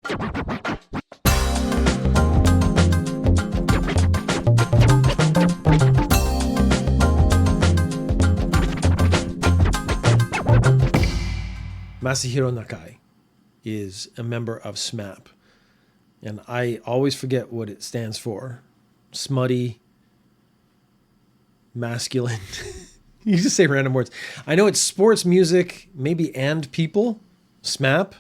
Masahiro Nakai is a member of SMAP. And I always forget what it stands for. Smutty, masculine. You just say random words. I know it's sports, music, maybe and people. SMAP.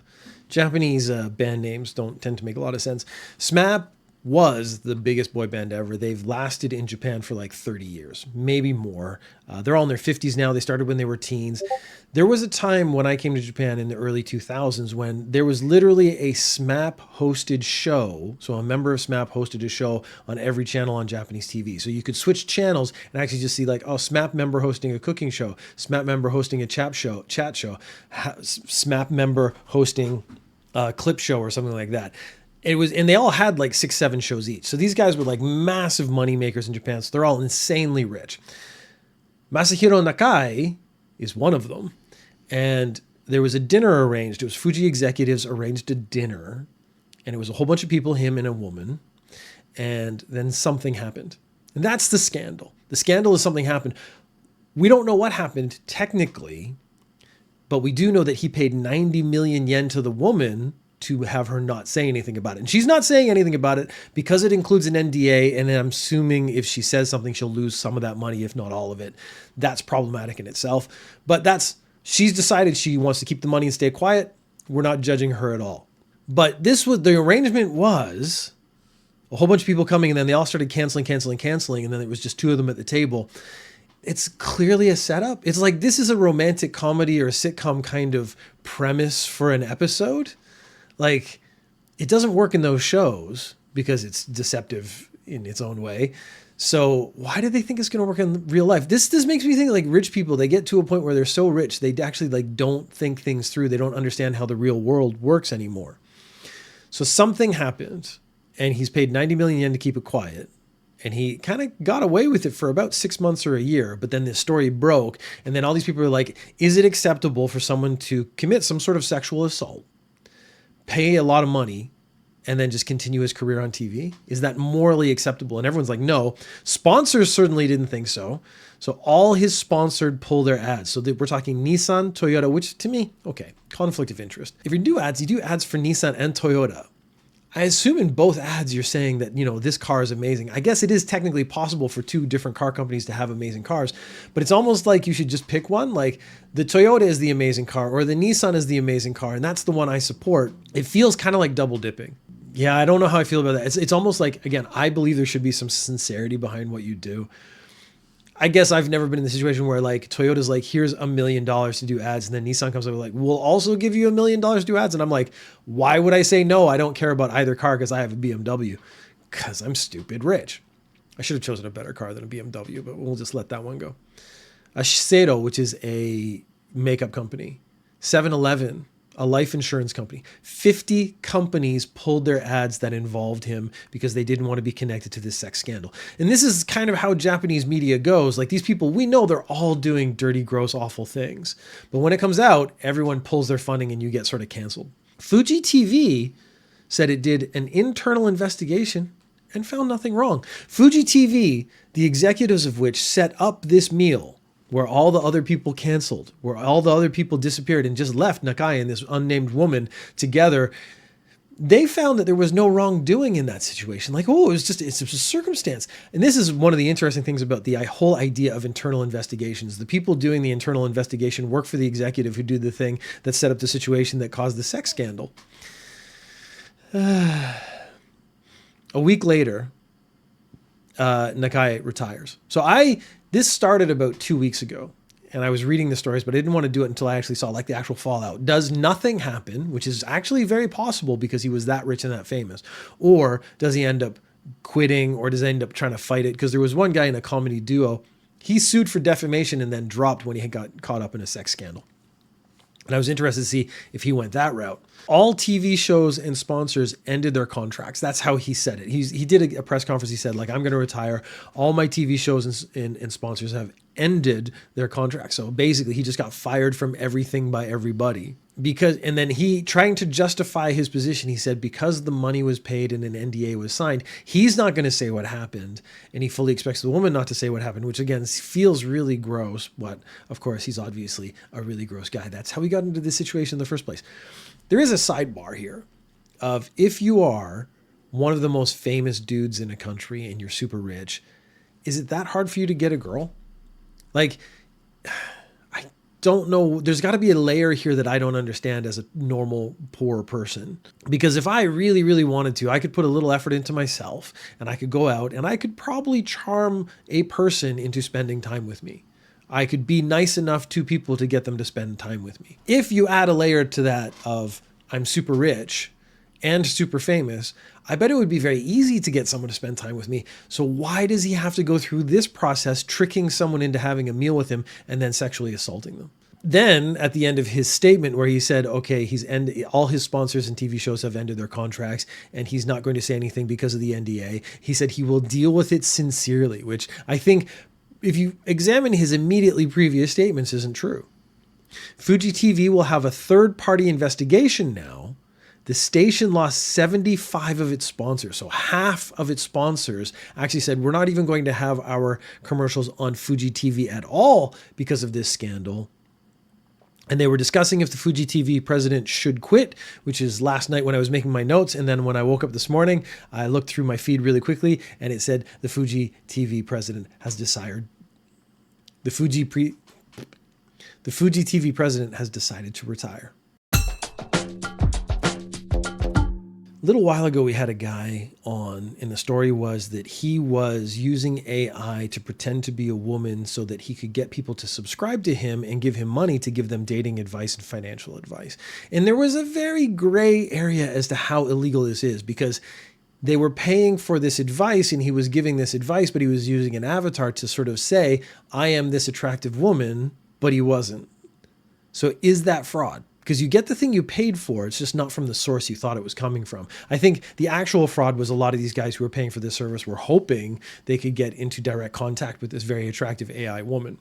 Japanese band names don't tend to make a lot of sense. SMAP was the biggest boy band ever. They've lasted in Japan for like 30 years, maybe more. They're all in their 50s now. They started when they were teens. There was a time when I came to Japan in the early 2000s when there was literally a SMAP hosted show. So a member of SMAP hosted a show on every channel on Japanese TV. So you could switch channels and actually just see like, oh, SMAP member hosting a cooking show, SMAP member hosting a chat show, SMAP member hosting a clip show or something like that. It was, and they all had like 6-7 shows each. So these guys were like massive money makers in Japan. So they're all insanely rich. Masahiro Nakai is one of them. And there was a dinner arranged. It was Fuji executives arranged a dinner. And it was a whole bunch of people, him and a woman. And then something happened. And that's the scandal. The scandal is something happened. We don't know what happened technically, but we do know that he paid 90 million yen to the woman to have her not say anything about it. And she's not saying anything about it because it includes an NDA. And I'm assuming if she says something, she'll lose some of that money, if not all of it. That's problematic in itself. But she's decided she wants to keep the money and stay quiet. We're not judging her at all. But the arrangement was a whole bunch of people coming and then they all started canceling. And then it was just two of them at the table. It's clearly a setup. It's like, this is a romantic comedy or a sitcom kind of premise for an episode. Like, it doesn't work in those shows because it's deceptive in its own way. So why do they think it's going to work in real life? This makes me think like rich people, they get to a point where they're so rich, they actually like don't think things through. They don't understand how the real world works anymore. So something happened and he's paid 90 million yen to keep it quiet. And he kind of got away with it for about 6 months or a year. But then this story broke. And then all these people are like, is it acceptable for someone to commit some sort of sexual assault, pay a lot of money, and then just continue his career on TV? Is that morally acceptable? And everyone's like, no. Sponsors certainly didn't think so. So all his sponsored pull their ads. So we're talking Nissan, Toyota, which to me, okay, conflict of interest. If you do ads for Nissan and Toyota. I assume in both ads, you're saying that, this car is amazing. I guess it is technically possible for two different car companies to have amazing cars, but it's almost like you should just pick one. Like the Toyota is the amazing car or the Nissan is the amazing car. And that's the one I support. It feels kind of like double dipping. Yeah, I don't know how I feel about that. It's almost like, again, I believe there should be some sincerity behind what you do. I guess I've never been in the situation where like Toyota's like, here's $1 million to do ads. And then Nissan comes up with like, we'll also give you $1 million to do ads. And I'm like, why would I say no? I don't care about either car because I have a BMW because I'm stupid rich. I should have chosen a better car than a BMW, but we'll just let that one go. Shiseido, which is a makeup company, 7-Eleven, a life insurance company. 50 companies pulled their ads that involved him because they didn't want to be connected to this sex scandal. And this is kind of how Japanese media goes. Like these people, we know they're all doing dirty, gross, awful things. But when it comes out, everyone pulls their funding and you get sort of canceled. Fuji TV said it did an internal investigation and found nothing wrong. Fuji TV, the executives of which set up this meal, where all the other people canceled, where all the other people disappeared and just left Nakai and this unnamed woman together, they found that there was no wrongdoing in that situation. Like, it's a circumstance. And this is one of the interesting things about the whole idea of internal investigations. The people doing the internal investigation work for the executive who did the thing that set up the situation that caused the sex scandal. A week later, Nakai retires. So this started about 2 weeks ago and I was reading the stories, but I didn't want to do it until I actually saw like the actual fallout. Does nothing happen, which is actually very possible because he was that rich and that famous, or does he end up quitting or does he end up trying to fight it? Because there was one guy in a comedy duo, he sued for defamation and then dropped when he got caught up in a sex scandal. And I was interested to see if he went that route. All TV shows and sponsors ended their contracts. That's how he said it. He did a press conference. He said, like, I'm going to retire. All my TV shows and sponsors have ended their contract. So basically he just got fired from everything by everybody. And then he, trying to justify his position, he said because the money was paid and an NDA was signed, he's not going to say what happened. And he fully expects the woman not to say what happened, which again feels really gross. But of course, he's obviously a really gross guy. That's how he got into this situation in the first place. There is a sidebar here of if you are one of the most famous dudes in a country and you're super rich, is it that hard for you to get a girl? Like, I don't know. There's got to be a layer here that I don't understand as a normal poor person. Because if I really, really wanted to, I could put a little effort into myself and I could go out and I could probably charm a person into spending time with me. I could be nice enough to people to get them to spend time with me. If you add a layer to that of I'm super rich and super famous, I bet it would be very easy to get someone to spend time with me. So why does he have to go through this process, tricking someone into having a meal with him and then sexually assaulting them? Then at the end of his statement where he said, okay, all his sponsors and TV shows have ended their contracts and he's not going to say anything because of the NDA. He said he will deal with it sincerely, which I think if you examine his immediately previous statements isn't true. Fuji TV will have a third-party investigation now. The station lost 75 of its sponsors. So half of its sponsors actually said, we're not even going to have our commercials on Fuji TV at all because of this scandal. And they were discussing if the Fuji TV president should quit, which is last night when I was making my notes. And then when I woke up this morning, I looked through my feed really quickly and it said the Fuji TV president has decided. The Fuji TV president has decided to retire. A little while ago, we had a guy on, and the story was that he was using AI to pretend to be a woman so that he could get people to subscribe to him and give him money to give them dating advice and financial advice. And there was a very gray area as to how illegal this is because they were paying for this advice and he was giving this advice, but he was using an avatar to sort of say, I am this attractive woman, but he wasn't. So is that fraud? Because you get the thing you paid for, it's just not from the source you thought it was coming from. I think the actual fraud was a lot of these guys who were paying for this service were hoping they could get into direct contact with this very attractive AI woman.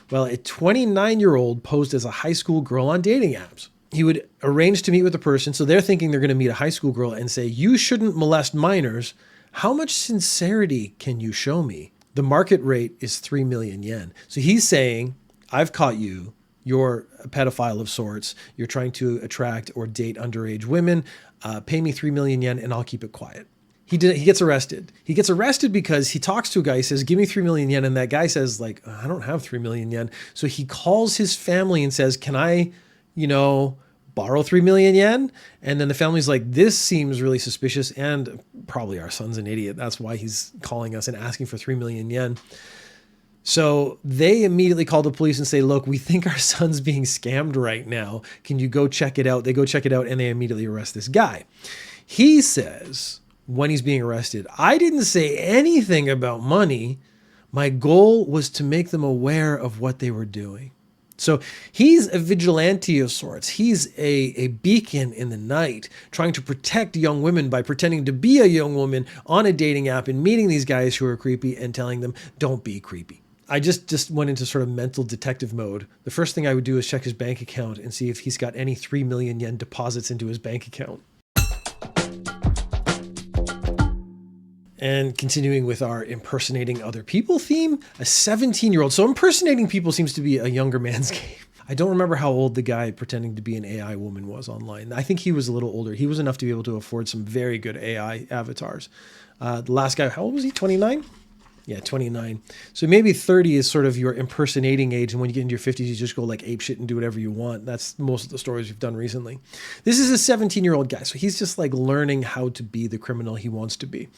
Well, a 29-year-old posed as a high school girl on dating apps. He would arrange to meet with a person, so they're thinking they're going to meet a high school girl and say, you shouldn't molest minors. How much sincerity can you show me? The market rate is 3 million yen. So he's saying, I've caught you. You're a pedophile of sorts. You're trying to attract or date underage women. Pay me 3 million yen and I'll keep it quiet. He gets arrested. He gets arrested because he talks to a guy, he says, give me 3 million yen. And that guy says, like, I don't have 3 million yen. So he calls his family and says, can I, borrow 3 million yen? And then the family's like, this seems really suspicious. And probably our son's an idiot. That's why he's calling us and asking for 3 million yen. So they immediately call the police and say, look, we think our son's being scammed right now. Can you go check it out? They go check it out and they immediately arrest this guy. He says when he's being arrested, I didn't say anything about money. My goal was to make them aware of what they were doing. So he's a vigilante of sorts. He's a beacon in the night, trying to protect young women by pretending to be a young woman on a dating app and meeting these guys who are creepy and telling them, don't be creepy. I just went into sort of mental detective mode. The first thing I would do is check his bank account and see if he's got any 3 million yen deposits into his bank account. And continuing with our impersonating other people theme, a 17-year-old. So impersonating people seems to be a younger man's game. I don't remember how old the guy pretending to be an AI woman was online. I think he was a little older. He was enough to be able to afford some very good AI avatars. The last guy, how old was he? 29? Yeah, 29. So maybe 30 is sort of your impersonating age. And when you get into your 50s, you just go like ape shit and do whatever you want. That's most of the stories we've done recently. This is a 17-year-old guy. So he's just like learning how to be the criminal he wants to be.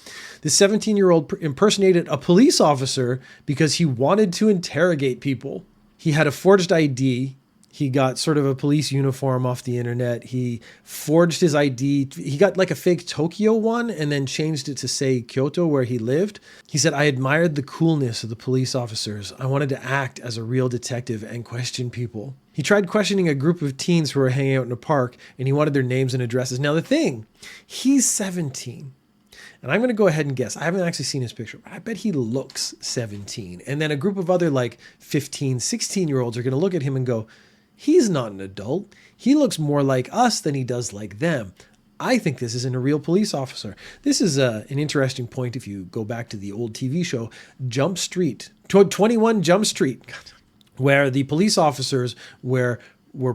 This 17-year-old impersonated a police officer because he wanted to interrogate people. He had a forged ID. He got sort of a police uniform off the internet. He forged his ID. He got like a fake Tokyo one and then changed it to say Kyoto where he lived. He said, I admired the coolness of the police officers. I wanted to act as a real detective and question people. He tried questioning a group of teens who were hanging out in a park and he wanted their names and addresses. Now the thing, he's 17. And I'm going to go ahead and guess. I haven't actually seen his picture, but I bet he looks 17. And then a group of other like 15, 16-year-olds are going to look at him and go, he's not an adult. He looks more like us than he does like them. I think this isn't a real police officer. This is an interesting point if you go back to the old TV show, Jump Street, 21 Jump Street, where the police officers were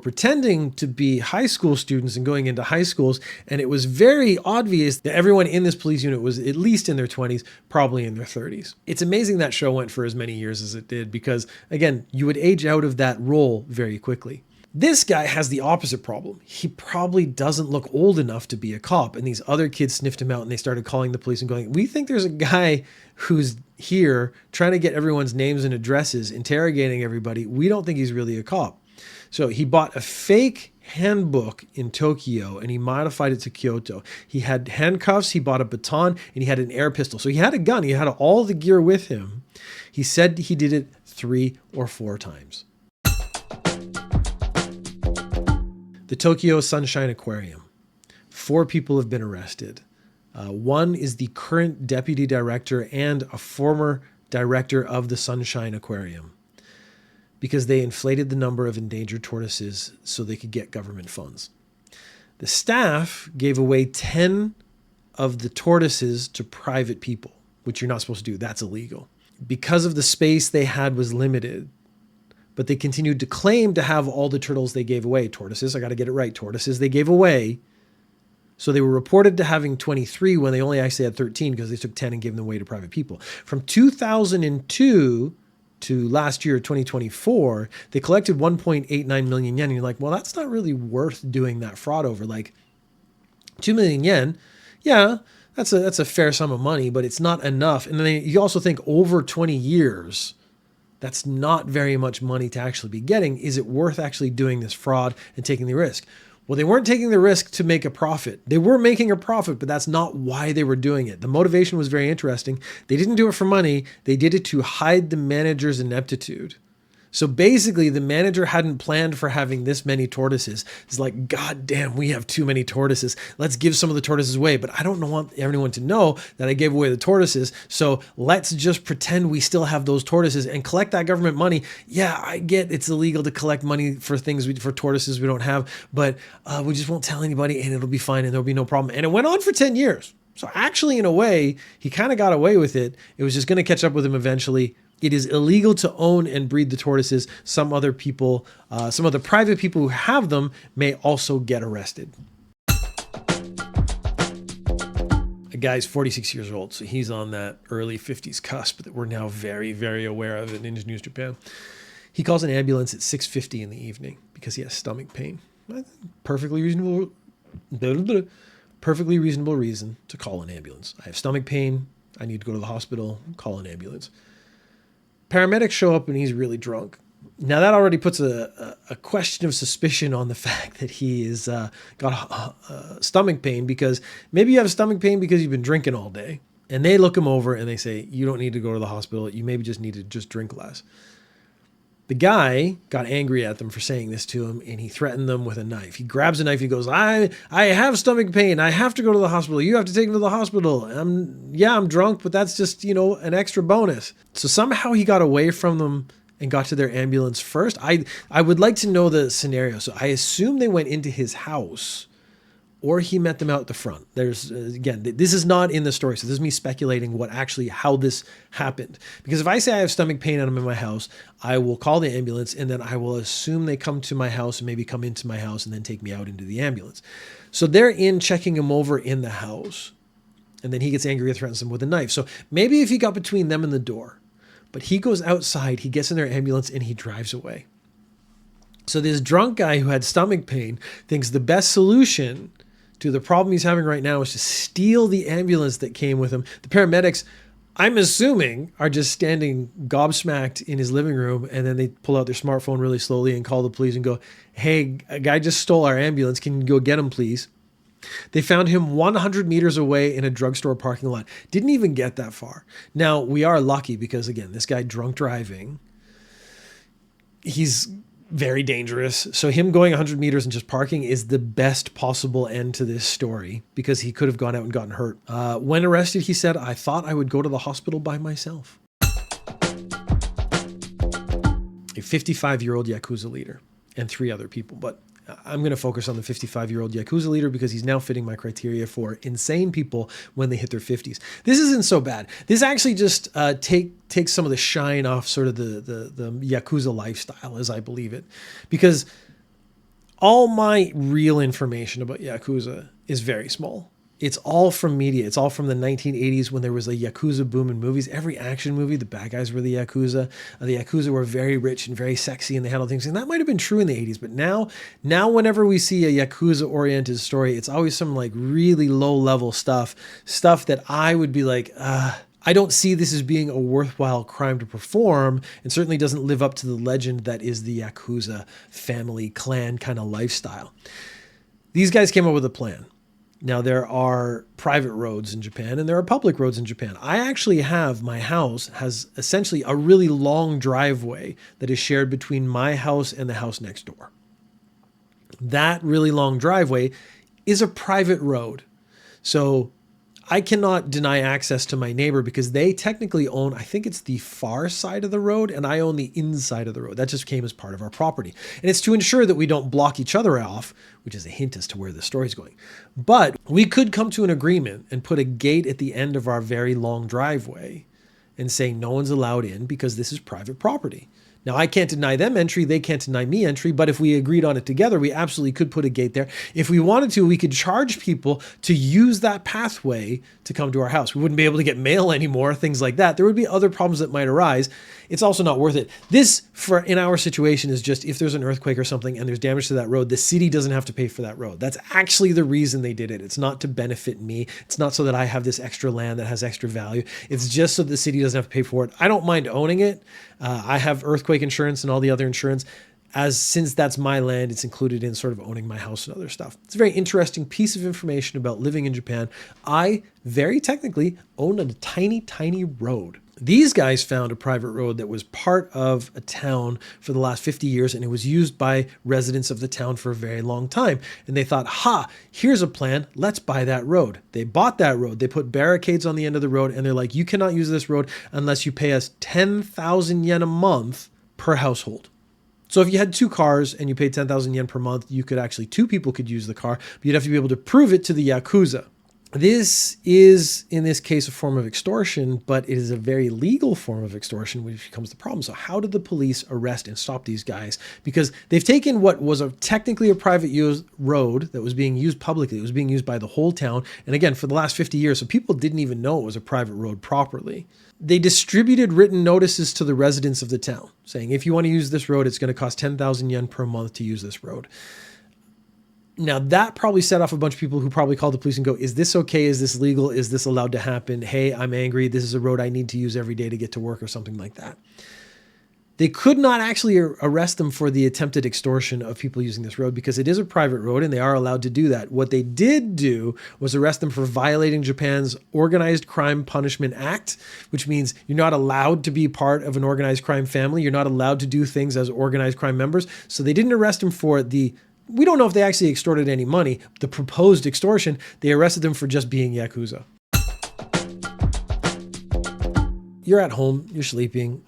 pretending to be high school students and going into high schools. And it was very obvious that everyone in this police unit was at least in their 20s, probably in their 30s. It's amazing that show went for as many years as it did because, again, you would age out of that role very quickly. This guy has the opposite problem. He probably doesn't look old enough to be a cop. And these other kids sniffed him out and they started calling the police and going, we think there's a guy who's here trying to get everyone's names and addresses, interrogating everybody. We don't think he's really a cop. So he bought a fake handbook in Tokyo and he modified it to Kyoto. He had handcuffs, he bought a baton, and he had an air pistol. So he had a gun, he had all the gear with him. He said he did it 3 or 4 times. The Tokyo Sunshine Aquarium. 4 people have been arrested. One is the current deputy director and a former director of the Sunshine Aquarium because they inflated the number of endangered tortoises so they could get government funds. The staff gave away 10 of the tortoises to private people, which you're not supposed to do. That's illegal. Because of the space they had was limited, but they continued to claim to have all the turtles they gave away. Tortoises, I got to get it right. Tortoises they gave away. So they were reported to having 23 when they only actually had 13 because they took 10 and gave them away to private people. From 2002 to last year, 2024, they collected 1.89 million yen. And you're like, well, that's not really worth doing that fraud over. Like 2 million yen, yeah, that's a fair sum of money, but it's not enough. And then you also think over 20 years, that's not very much money to actually be getting. Is it worth actually doing this fraud and taking the risk? Well, they weren't taking the risk to make a profit. They were making a profit, but that's not why they were doing it. The motivation was very interesting. They didn't do it for money. They did it to hide the manager's ineptitude. So basically, the manager hadn't planned for having this many tortoises. It's like, God damn, we have too many tortoises. Let's give some of the tortoises away. But I don't want everyone to know that I gave away the tortoises. So let's just pretend we still have those tortoises and collect that government money. Yeah, I get it's illegal to collect money for things for tortoises we don't have, but we just won't tell anybody and it'll be fine and there'll be no problem. And it went on for 10 years. So actually, in a way, he kind of got away with it. It was just going to catch up with him eventually. It is illegal to own and breed the tortoises. Some other people, some other private people who have them may also get arrested. A guy's 46 years old, so he's on that early 50s cusp that we're now very, very aware of in Ninja News Japan. He calls an ambulance at 6:50 in the evening because he has stomach pain. Perfectly reasonable reason to call an ambulance. I have stomach pain. I need to go to the hospital. Call an ambulance. Paramedics show up and he's really drunk. Now that already puts a question of suspicion on the fact that he is got stomach pain, because maybe you have stomach pain because you've been drinking all day. And they look him over and they say, you don't need to go to the hospital. You maybe just need to just drink less. The guy got angry at them for saying this to him, and he threatened them with a knife. He grabs a knife. He goes, I have stomach pain. I have to go to the hospital. You have to take me to the hospital. I'm drunk, but that's just, an extra bonus. So somehow he got away from them and got to their ambulance first. I would like to know the scenario. So I assume they went into his house, or he met them out at the front. There's, again, this is not in the story, so this is me speculating how this happened. Because if I say I have stomach pain and I'm in my house, I will call the ambulance, and then I will assume they come to my house and maybe come into my house and then take me out into the ambulance. So they're in checking him over in the house, and then he gets angry and threatens them with a knife. So maybe if he got between them and the door, but he goes outside, he gets in their ambulance, and he drives away. So this drunk guy who had stomach pain thinks the best solution to the problem he's having right now is to steal the ambulance that came with him. The paramedics, I'm assuming, are just standing gobsmacked in his living room, and then they pull out their smartphone really slowly and call the police and go, hey, a guy just stole our ambulance. Can you go get him, please? They found him 100 meters away in a drugstore parking lot. Didn't even get that far. Now, we are lucky because, again, this guy drunk driving, he's very dangerous. So him going 100 meters and just parking is the best possible end to this story because he could have gone out and gotten hurt. When arrested, he said, "I thought I would go to the hospital by myself." A 55-year-old Yakuza leader and 3 other people. But I'm going to focus on the 55-year-old Yakuza leader because he's now fitting my criteria for insane people when they hit their 50s. This isn't so bad. This actually just takes some of the shine off sort of the Yakuza lifestyle as I believe it. Because all my real information about Yakuza is very small. It's all from media. It's all from the 1980s when there was a Yakuza boom in movies. Every action movie, the bad guys were the Yakuza. The Yakuza were very rich and very sexy and they handled things. And that might have been true in the 80s. But now whenever we see a Yakuza-oriented story, it's always some like really low-level stuff that I would be like, I don't see this as being a worthwhile crime to perform, and certainly doesn't live up to the legend that is the Yakuza family clan kind of lifestyle. These guys came up with a plan. Now, there are private roads in Japan and there are public roads in Japan. My house has essentially a really long driveway that is shared between my house and the house next door. That really long driveway is a private road. So I cannot deny access to my neighbor because they technically own, I think it's the far side of the road and I own the inside of the road. That just came as part of our property. And it's to ensure that we don't block each other off, which is a hint as to where the story's going. But we could come to an agreement and put a gate at the end of our very long driveway and say no one's allowed in because this is private property. Now, I can't deny them entry. They can't deny me entry. But if we agreed on it together, we absolutely could put a gate there. If we wanted to, we could charge people to use that pathway to come to our house. We wouldn't be able to get mail anymore, things like that. There would be other problems that might arise. It's also not worth it. This, in our situation, is just if there's an earthquake or something and there's damage to that road, the city doesn't have to pay for that road. That's actually the reason they did it. It's not to benefit me. It's not so that I have this extra land that has extra value. It's just so the city doesn't have to pay for it. I don't mind owning it. I have earthquake insurance and all the other insurance. Since that's my land, it's included in sort of owning my house and other stuff. It's a very interesting piece of information about living in Japan. I very technically own a tiny, tiny road. These guys found a private road that was part of a town for the last 50 years, and it was used by residents of the town for a very long time. And they thought, here's a plan. Let's buy that road. They bought that road. They put barricades on the end of the road, and they're like, you cannot use this road unless you pay us 10,000 yen a month per household. So if you had 2 cars and you paid 10,000 yen per month, two people could use the car, but you'd have to be able to prove it to the Yakuza. This is, in this case, a form of extortion, but it is a very legal form of extortion, which becomes the problem. So how did the police arrest and stop these guys? Because they've taken what was technically a private road that was being used publicly. It was being used by the whole town. And again, for the last 50 years, so people didn't even know it was a private road properly. They distributed written notices to the residents of the town saying, if you want to use this road, it's going to cost 10,000 yen per month to use this road. Now, that probably set off a bunch of people who probably called the police and go, is this okay? Is this legal? Is this allowed to happen? Hey, I'm angry. This is a road I need to use every day to get to work or something like that. They could not actually arrest them for the attempted extortion of people using this road because it is a private road and they are allowed to do that. What they did do was arrest them for violating Japan's Organized Crime Punishment Act, which means you're not allowed to be part of an organized crime family. You're not allowed to do things as organized crime members. So they didn't arrest them for we don't know if they actually extorted any money, the proposed extortion. They arrested them for just being Yakuza. You're at home, you're sleeping,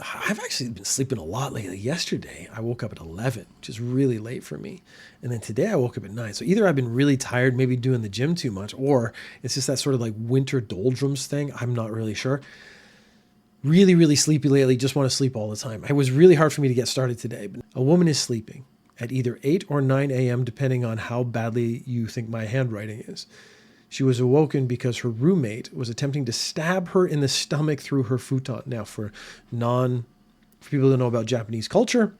I've actually been sleeping a lot lately. Yesterday, I woke up at 11, which is really late for me. And then today I woke up at 9. So either I've been really tired, maybe doing the gym too much, or it's just that sort of like winter doldrums thing. I'm not really sure. Really, really sleepy lately. Just want to sleep all the time. It was really hard for me to get started today. But a woman is sleeping at either 8 or 9 a.m., depending on how badly you think my handwriting is. She was awoken because her roommate was attempting to stab her in the stomach through her futon. Now, for people that know about Japanese culture,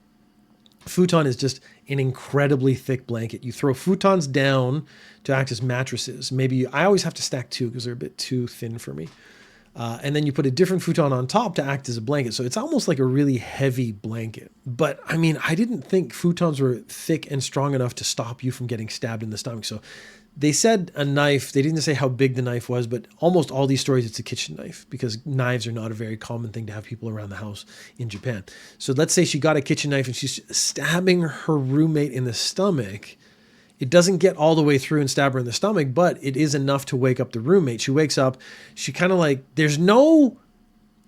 futon is just an incredibly thick blanket. You throw futons down to act as mattresses. I always have to stack 2 because they're a bit too thin for me. And then you put a different futon on top to act as a blanket. So it's almost like a really heavy blanket. But I didn't think futons were thick and strong enough to stop you from getting stabbed in the stomach. So They said a knife. They didn't say how big the knife was, but almost all these stories, it's a kitchen knife because knives are not a very common thing to have people around the house in Japan. So let's say she got a kitchen knife and she's stabbing her roommate in the stomach. It doesn't get all the way through and stab her in the stomach, but it is enough to wake up the roommate. She wakes up. She kind of like, there's no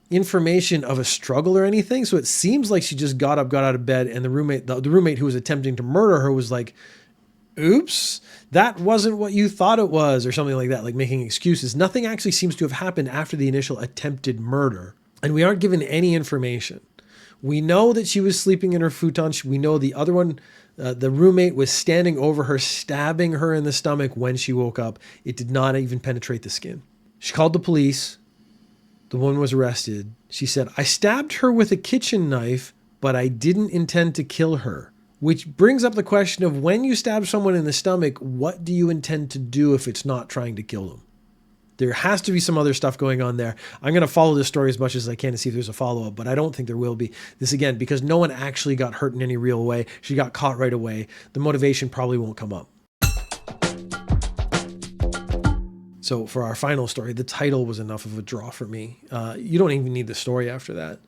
information of a struggle or anything. So it seems like she just got up, got out of bed, and the roommate who was attempting to murder her was like, oops, that wasn't what you thought it was, or something like that, like making excuses. Nothing actually seems to have happened after the initial attempted murder. And we aren't given any information. We know that she was sleeping in her futon. We know the other one, the roommate, was standing over her, stabbing her in the stomach when she woke up. It did not even penetrate the skin. She called the police. The woman was arrested. She said, I stabbed her with a kitchen knife, but I didn't intend to kill her. Which brings up the question of when you stab someone in the stomach, what do you intend to do if it's not trying to kill them? There has to be some other stuff going on there. I'm going to follow this story as much as I can to see if there's a follow-up, but I don't think there will be. This again, because no one actually got hurt in any real way. She got caught right away. The motivation probably won't come up. So for our final story, the title was enough of a draw for me. You don't even need the story after that.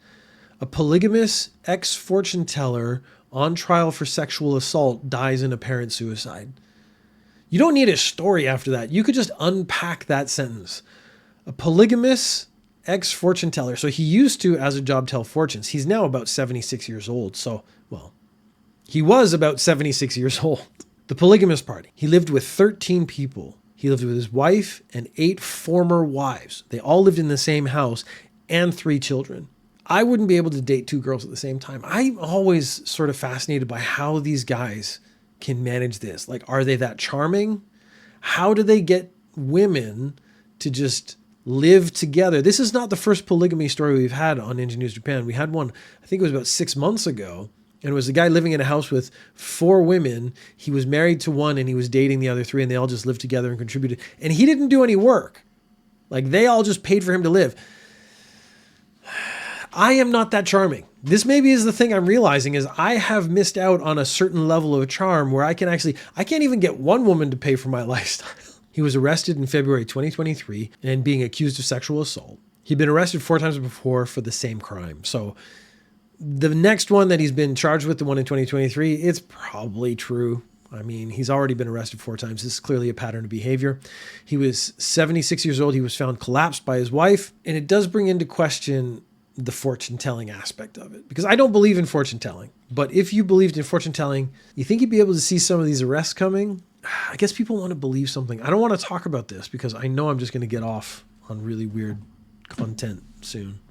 A polygamous ex-fortune teller on trial for sexual assault dies in apparent suicide. You don't need a story after that. You could just unpack that sentence. A polygamous ex-fortune teller. So he used to, as a job, tell fortunes. He's now about 76 years old. So, well, he was about 76 years old. The polygamous party. He lived with 13 people. He lived with his wife and 8 former wives. They all lived in the same house and 3 children. I wouldn't be able to date 2 girls at the same time. I'm always sort of fascinated by how these guys can manage this. Like, are they that charming? How do they get women to just live together? This is not the first polygamy story we've had on Ninja News Japan. We had one, I think it was about 6 months ago. And it was a guy living in a house with 4 women. He was married to one and he was dating the other 3, and they all just lived together and contributed. And he didn't do any work. Like, they all just paid for him to live. I am not that charming. This maybe is the thing I'm realizing is I have missed out on a certain level of charm where I can't even get one woman to pay for my lifestyle. He was arrested in February 2023 and being accused of sexual assault. He'd been arrested 4 times before for the same crime. So the next one that he's been charged with, the one in 2023, it's probably true. I mean, he's already been arrested 4 times. This is clearly a pattern of behavior. He was 76 years old. He was found collapsed by his wife. And it does bring into question the fortune telling aspect of it, because I don't believe in fortune telling. But if you believed in fortune telling, you think you'd be able to see some of these arrests coming? I guess people want to believe something. I don't want to talk about this because I know I'm just going to get off on really weird content soon.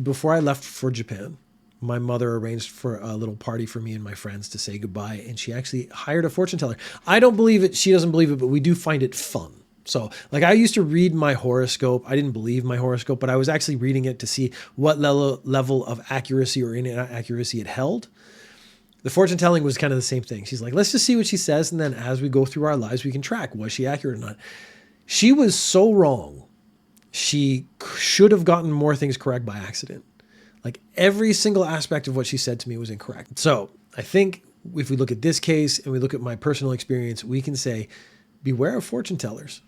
Before I left for Japan, my mother arranged for a little party for me and my friends to say goodbye, and she actually hired a fortune teller. I don't believe it. She doesn't believe it, but we do find it fun. So, like, I used to read my horoscope. I didn't believe my horoscope, but I was actually reading it to see what level of accuracy or inaccuracy it held. The fortune telling was kind of the same thing. She's like, let's just see what she says, and then as we go through our lives, we can track, was she accurate or not? She was so wrong. She should have gotten more things correct by accident. Like, every single aspect of what she said to me was incorrect. So I think if we look at this case and we look at my personal experience, we can say, beware of fortune tellers.